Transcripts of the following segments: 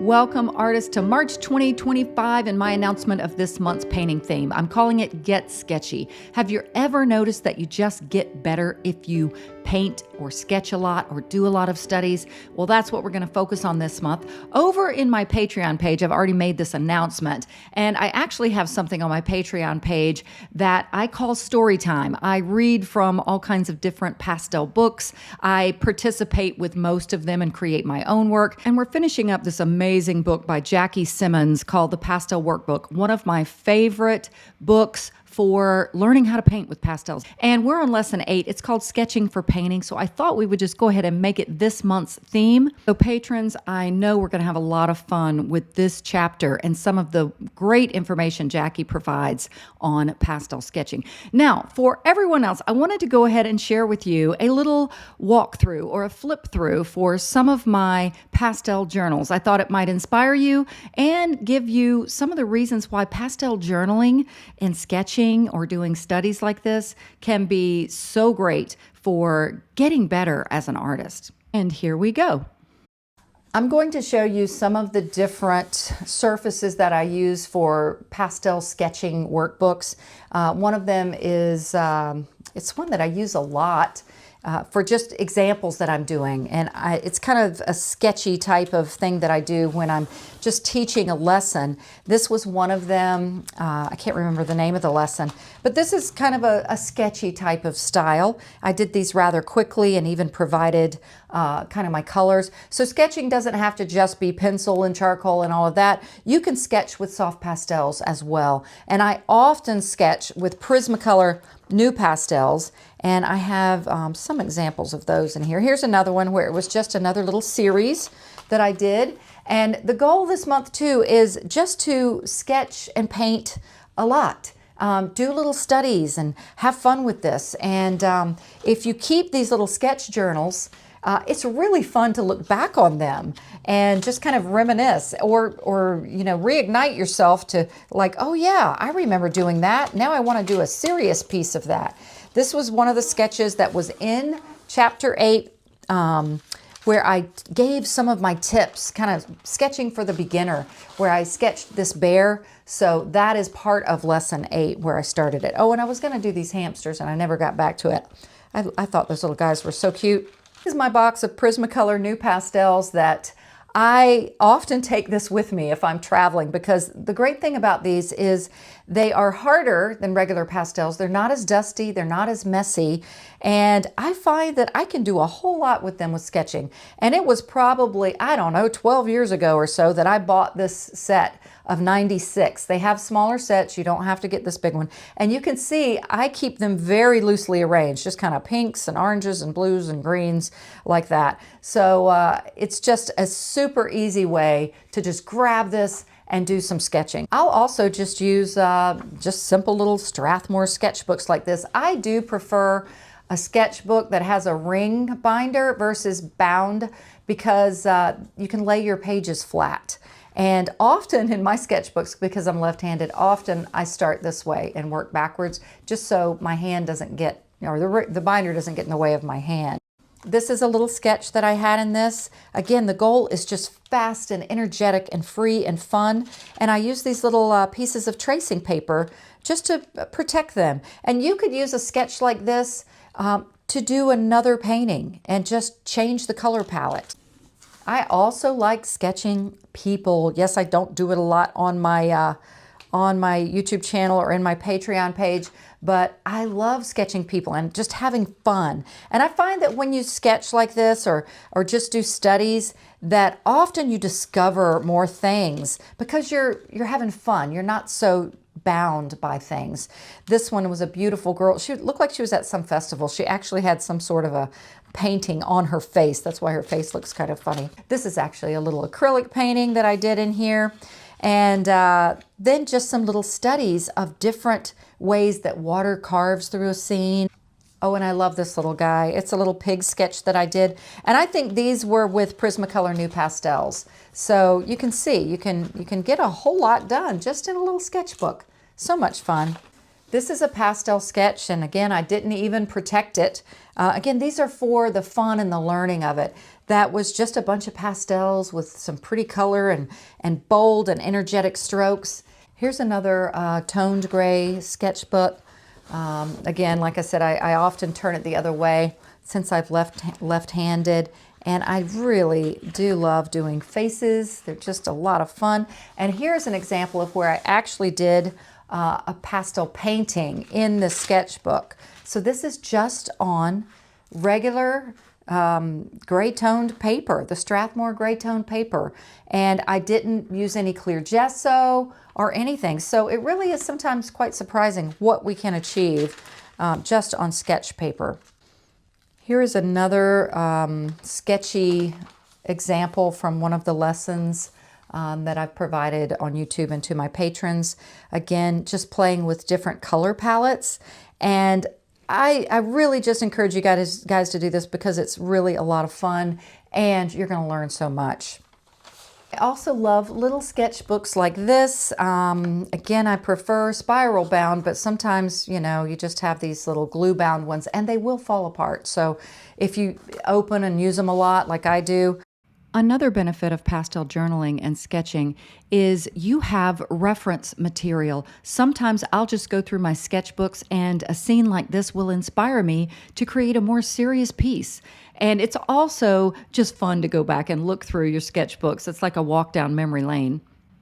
Welcome, artists, to March 2025 and my announcement of this month's painting theme. I'm calling it Get Sketchy. Have you ever noticed that you just get better if you paint or sketch a lot or do a lot of studies? Well, that's what we're going to focus on this month. Over in my Patreon page, I've already made this announcement, and I actually have something on my Patreon page that I call story time. I read from all kinds of different pastel books. I participate with most of them and create my own work. And we're finishing up this amazing book by Jackie Simmons called The Pastel Workbook, one of my favorite books for learning how to paint with pastels. And we're on lesson 8. It's called Sketching for Painting. So I thought we would just go ahead and make it this month's theme. So patrons, I know we're going to have a lot of fun with this chapter and some of the great information Jackie provides on pastel sketching. Now, for everyone else, I wanted to go ahead and share with you a little walkthrough or a flip through for some of my pastel journals. I thought it might inspire you and give you some of the reasons why pastel journaling and sketching or doing studies like this can be so great for getting better as an artist. And here we go. I'm going to show you some of the different surfaces that I use for pastel sketching workbooks. One of them is, it's one that I use a lot for just examples that I'm doing. And it's kind of a sketchy type of thing that I do when I'm just teaching a lesson. This was one of them. I can't remember the name of the lesson, but this is kind of a sketchy type of style. I did these rather quickly and even provided kind of my colors. So sketching doesn't have to just be pencil and charcoal and all of that. You can sketch with soft pastels as well. And I often sketch with Prismacolor new pastels, and I have some examples of those in here. Here's another one where it was just another little series that I did. And the goal this month too is just to sketch and paint a lot. Do little studies and have fun with this. And if you keep these little sketch journals, it's really fun to look back on them and just kind of reminisce or you know, reignite yourself to like, oh yeah, I remember doing that. Now I want to do a serious piece of that. This was one of the sketches that was in chapter 8 where I gave some of my tips, kind of sketching for the beginner, where I sketched this bear. So that is part of lesson 8 where I started it. Oh, and I was going to do these hamsters and I never got back to it. I thought those little guys were so cute. This is my box of Prismacolor new pastels that I often take this with me if I'm traveling, because the great thing about these is they are harder than regular pastels. They're not as dusty, they're not as messy, and I find that I can do a whole lot with them with sketching. And it was probably, I don't know, 12 years ago or so that I bought this set of 96. They have smaller sets. You don't have to get this big one. And you can see I keep them very loosely arranged, just kind of pinks and oranges and blues and greens like that. So it's just a super easy way to just grab this and do some sketching. I'll also just use just simple little Strathmore sketchbooks like this. I do prefer a sketchbook that has a ring binder versus bound, because you can lay your pages flat. And often in my sketchbooks, because I'm left-handed, often I start this way and work backwards just so my hand doesn't get, or the binder doesn't get in the way of my hand. This is a little sketch that I had in this. Again, the goal is just fast and energetic and free and fun. And I use these little pieces of tracing paper just to protect them. And you could use a sketch like this to do another painting and just change the color palette. I also like sketching people. Yes, I don't do it a lot on my YouTube channel or in my Patreon page, but I love sketching people and just having fun. And I find that when you sketch like this or just do studies, that often you discover more things because you're having fun. You're not so bound by things. This one was a beautiful girl. She looked like she was at some festival. She actually had some sort of a painting on her face. That's why her face looks kind of funny. This is actually a little acrylic painting that I did in here. And then just some little studies of different ways that water carves through a scene. Oh, and I love this little guy. It's a little pig sketch that I did. And I think these were with Prismacolor new pastels. So you can see, you can get a whole lot done just in a little sketchbook. So much fun. This is a pastel sketch, and again, I didn't even protect it. Again, these are for the fun and the learning of it. that was just a bunch of pastels with some pretty color and bold and energetic strokes. Here's another toned gray sketchbook. Again, like I said, I often turn it the other way since I've left-handed, and I really do love doing faces. They're just a lot of fun. And here's an example of where I actually did a pastel painting in the sketchbook. So this is just on regular gray toned paper, the Strathmore gray toned paper, and I didn't use any clear gesso or anything. So it really is sometimes quite surprising what we can achieve just on sketch paper. Here is another sketchy example from one of the lessons that I've provided on YouTube and to my patrons. Again, just playing with different color palettes, and I really just encourage you guys to do this because it's really a lot of fun and you're going to learn so much. I also love little sketchbooks like this. Again, I prefer spiral bound, but sometimes, you know, you just have these little glue bound ones and they will fall apart. So if you open and use them a lot like I do. Another benefit of pastel journaling and sketching is you have reference material. Sometimes I'll just go through my sketchbooks and a scene like this will inspire me to create a more serious piece. And it's also just fun to go back and look through your sketchbooks. It's like a walk down memory lane.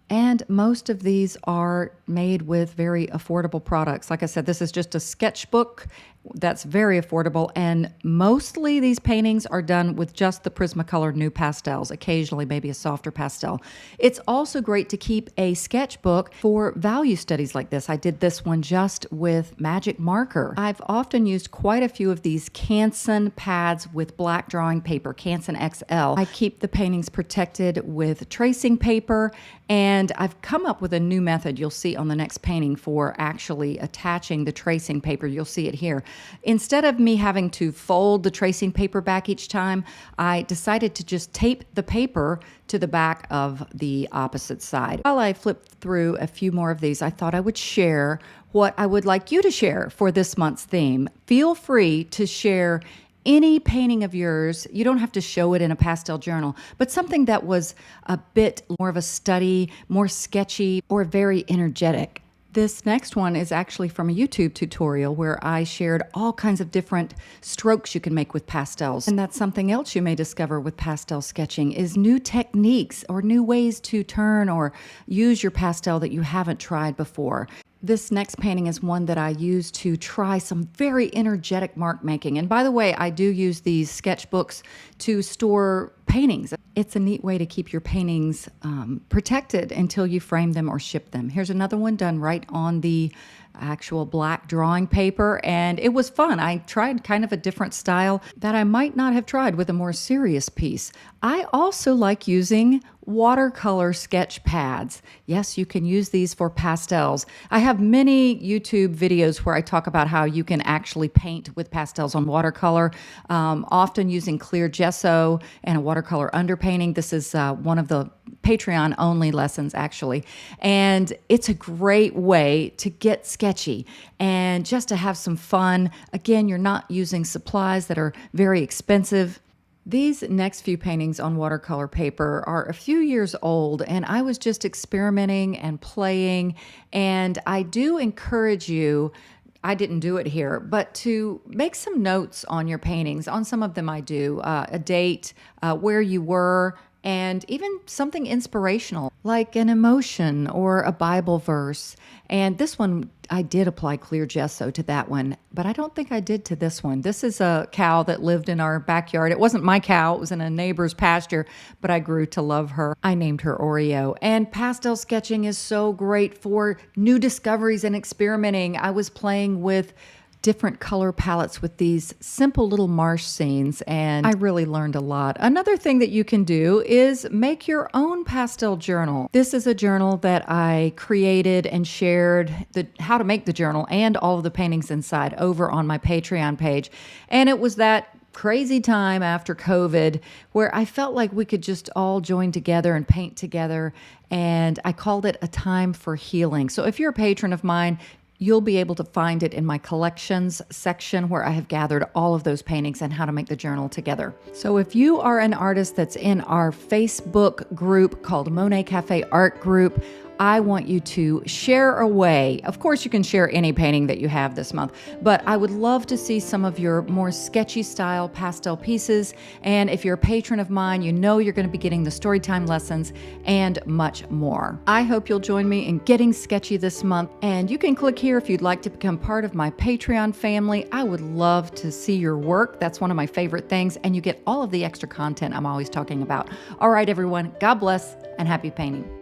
And most of these are made with very affordable products. Like I said, this is just a sketchbook that's very affordable, and mostly these paintings are done with just the Prismacolor new pastels, occasionally maybe a softer pastel. It's also great to keep a sketchbook for value studies like this. I did this one just with magic marker. I've often used quite a few of these Canson pads with black drawing paper, Canson XL. I keep the paintings protected with tracing paper, and I've come up with a new method you'll see on the next painting for actually attaching the tracing paper. You'll see it here. Instead of me having to fold the tracing paper back each time, I decided to just tape the paper to the back of the opposite side. While I flipped through a few more of these, I thought I would share what I would like you to share for this month's theme. Feel free to share any painting of yours. You don't have to show it in a pastel journal, but something that was a bit more of a study, more sketchy, or very energetic. This next one is actually from a YouTube tutorial where I shared all kinds of different strokes you can make with pastels. And that's something else you may discover with pastel sketching is new techniques or new ways to turn or use your pastel that you haven't tried before. This next painting is one that I use to try some very energetic mark making. And by the way, I do use these sketchbooks to store paintings. It's a neat way to keep your paintings protected until you frame them or ship them. Here's another one done right on the actual black drawing paper, and it was fun. I tried kind of a different style that I might not have tried with a more serious piece. I also like using watercolor sketch pads. Yes, you can use these for pastels. I have many YouTube videos where I talk about how you can actually paint with pastels on watercolor, often using clear gesso and a watercolor underpainting. This is one of the Patreon only lessons actually. And it's a great way to get sketchy and just to have some fun. Again, you're not using supplies that are very expensive. These next few paintings on watercolor paper are a few years old, and I was just experimenting and playing, and I do encourage you, I didn't do it here, but to make some notes on your paintings. On some of them I do, a date, where you were, and even something inspirational like an emotion or a Bible verse. And this one, I did apply clear gesso to that one, but I don't think I did to this one. This is a cow that lived in our backyard. It wasn't my cow, it was in a neighbor's pasture, but I grew to love her. I named her Oreo. And pastel sketching is so great for new discoveries and experimenting. I was playing with different color palettes with these simple little marsh scenes, and I really learned a lot. Another thing that you can do is make your own pastel journal. This is a journal that I created and shared how to make the journal and all of the paintings inside over on my Patreon page. And it was that crazy time after COVID where I felt like we could just all join together and paint together, and I called it a time for healing. So if you're a patron of mine, you'll be able to find it in my collections section where I have gathered all of those paintings and how to make the journal together. So if you are an artist that's in our Facebook group called Monet Cafe Art Group, I want you to share away. Of course, you can share any painting that you have this month, but I would love to see some of your more sketchy style pastel pieces. And if you're a patron of mine, you know you're going to be getting the storytime lessons and much more. I hope you'll join me in getting sketchy this month. And you can click here if you'd like to become part of my Patreon family. I would love to see your work. That's one of my favorite things. And you get all of the extra content I'm always talking about. All right, everyone, God bless and happy painting.